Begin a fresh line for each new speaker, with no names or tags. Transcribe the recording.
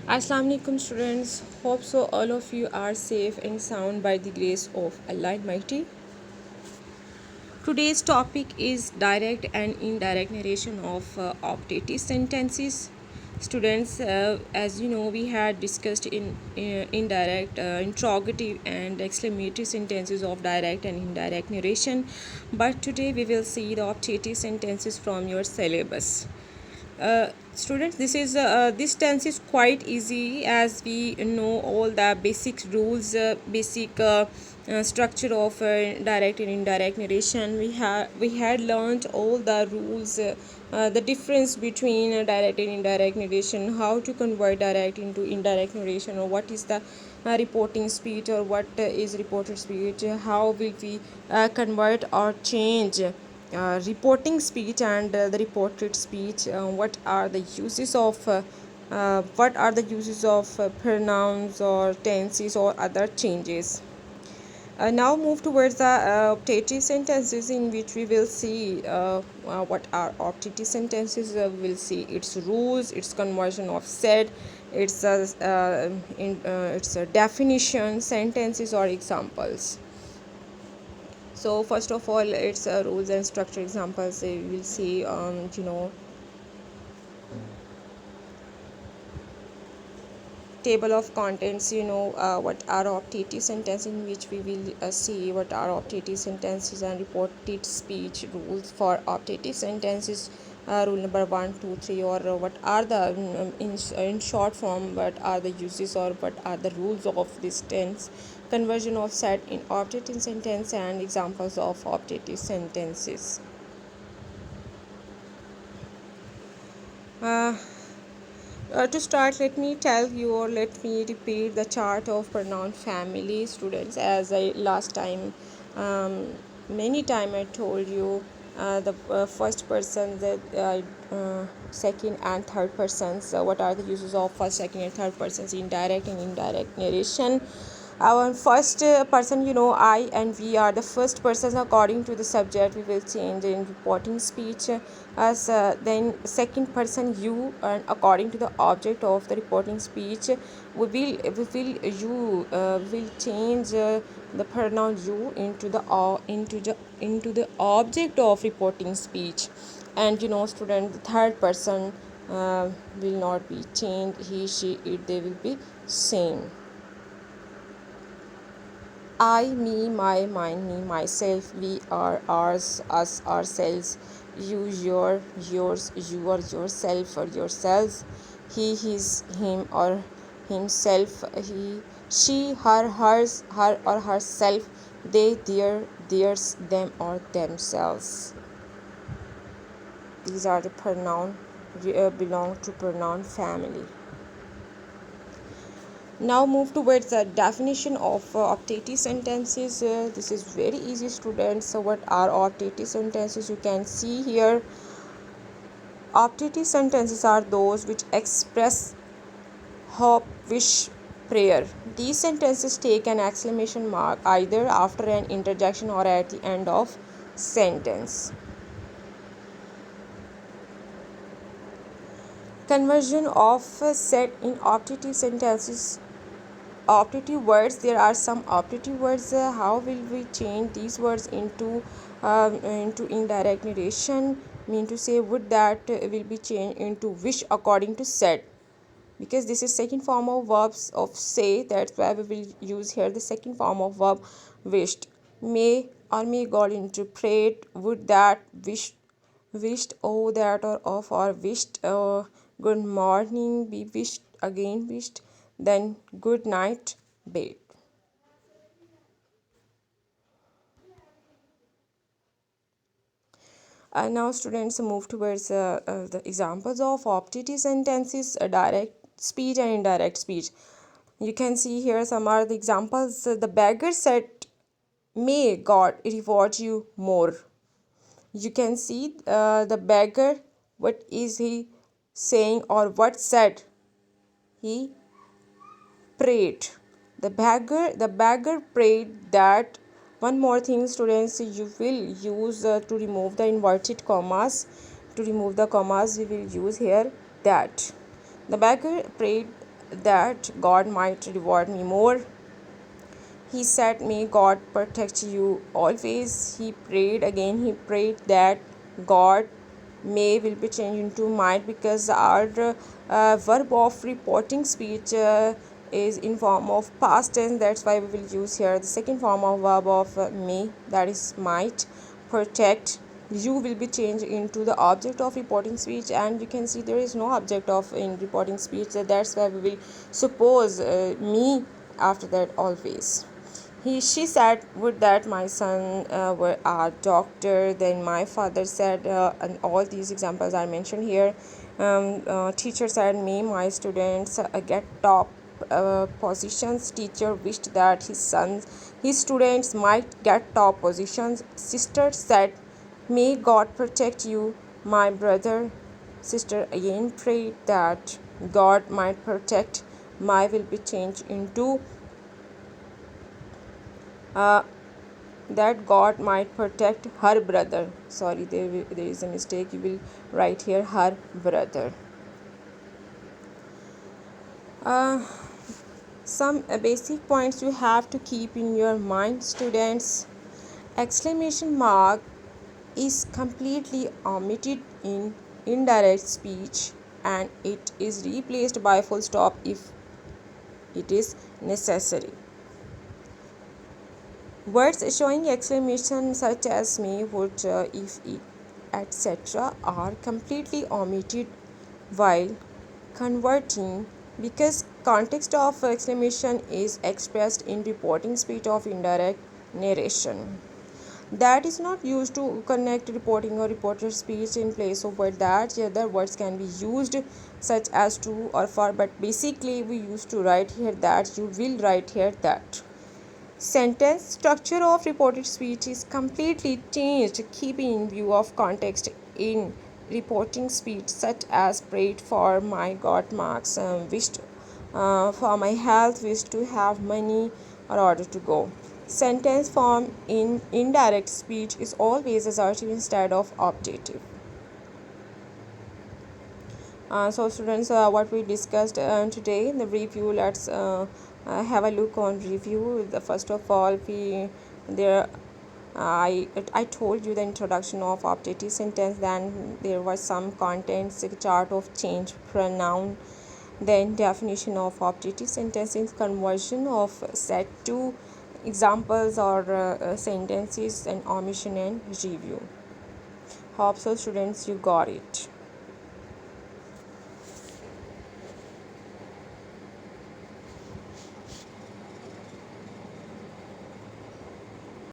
Assalamu alaikum students. Hope so all of you are safe and sound by the grace of Allah Almighty. Today's topic is direct and indirect narration of optative sentences. Students, as you know, we had discussed in indirect, interrogative, and exclamatory sentences of direct and indirect narration. But today we will see the optative sentences from your syllabus. Students, this tense is quite easy as we know all the basic rules, basic structure of direct and indirect narration. We had learned all the rules, the difference between direct and indirect narration, how to convert direct into indirect narration, or what is the reporting speech, or what is reported speech, how will we convert or change reporting speech and the reported speech. What are the uses of pronouns or tenses or other changes. Now move towards the optative sentences, in which we will see what are optative sentences. We'll see its rules, its conversion of said, its definition, sentences or examples. So first of all, it's rules and structure examples. We will see table of contents. What are optative sentences, in which we will see what are optative sentences and reported speech rules for optative sentences. Rule number 1, 2, 3, or what are the in short form, what are the uses or what are the rules of this tense, conversion of said in optative sentence, and examples of optative sentences. uh, to start, let me tell you, or let me repeat the chart of pronoun family, students, as I last time many time I told you. The first person, the second and third persons, what are the uses of first, second and third persons in direct and indirect narration. Our first person, I and we are the first persons according to the subject. We will change in reporting speech as then second person you, and according to the object of the reporting speech, we will change the pronoun you into the object of reporting speech. And student, the third person will not be changed. He, she, it, they will be same. I, me, my, mine, me, myself, we, are, ours, us, ourselves, you, your, yours, your, yourself or yourselves, he, his, him or himself, he, she, her, hers, her or herself, they, their, theirs, them or themselves. These are the pronoun belong to pronoun family. Now move towards the definition of optative sentences. This is very easy, students. So what are optative sentences? You can see here. Optative sentences are those which express hope, wish, prayer. These sentences take an exclamation mark either after an interjection or at the end of sentence. Conversion of said in optative sentences. Optative words, there are some optative words. How will we change these words into indirect narration? Mean to say, would that will be changed into wish according to said, because this is second form of verbs of say. That's why we will use here the second form of verb wished. May or may God interpret, would that, wished, oh that or of, or wished, good morning, be wished, again wished, then good night, bed. Now students, move towards the examples of optative sentences, direct speech and indirect speech. You can see here some are the examples. The beggar said, may God reward you more. You can see the beggar, what is he saying, or what said? He prayed. The beggar prayed that. One more thing, students, you will use to remove the inverted commas. To remove the commas, we will use here that. The beggar prayed that God might reward me more. He said, may God protect you always. He prayed again. He prayed that God may will be changed into might, because our verb of reporting speech is in form of past tense. That's why we will use here the second form of verb of may, that is might. Protect you will be changed into the object of reporting speech, and you can see there is no object of in reporting speech. That's why we will suppose me after that always. She said, would that my son were a doctor. Then my father said, and all these examples are mentioned here. Teacher said, may my students get top positions. Teacher wished that his students might get top positions. Sister said, may God protect you, my brother. Sister again prayed that God might protect. My will be changed into that God might protect her brother. Sorry, there is a mistake. You will write here her brother. Uh, some basic points you have to keep in your mind, students. Exclamation mark is completely omitted in indirect speech, and it is replaced by full stop if it is necessary. Words showing exclamation such as may, would, if, it, etc. are completely omitted while converting, because context of exclamation is expressed in reporting speech of indirect narration. That is not used to connect reporting or reporter speech. In place of word that, other words can be used such as to or for, but basically we used to write here that. You will write here that. Sentence structure of reported speech is completely changed, keeping in view of context. In reporting speech, such as prayed for my God marks, wished for my health, wished to have money or order to go. Sentence form in indirect speech is always assertive instead of objective. So students, what we discussed today in the review, let's have a look on review. First of all, I told you the introduction of objective sentence. Then there was some contents, chart of change pronoun, then definition of objective sentences, conversion of set to examples or sentences, and omission and review. Hope so students you got it.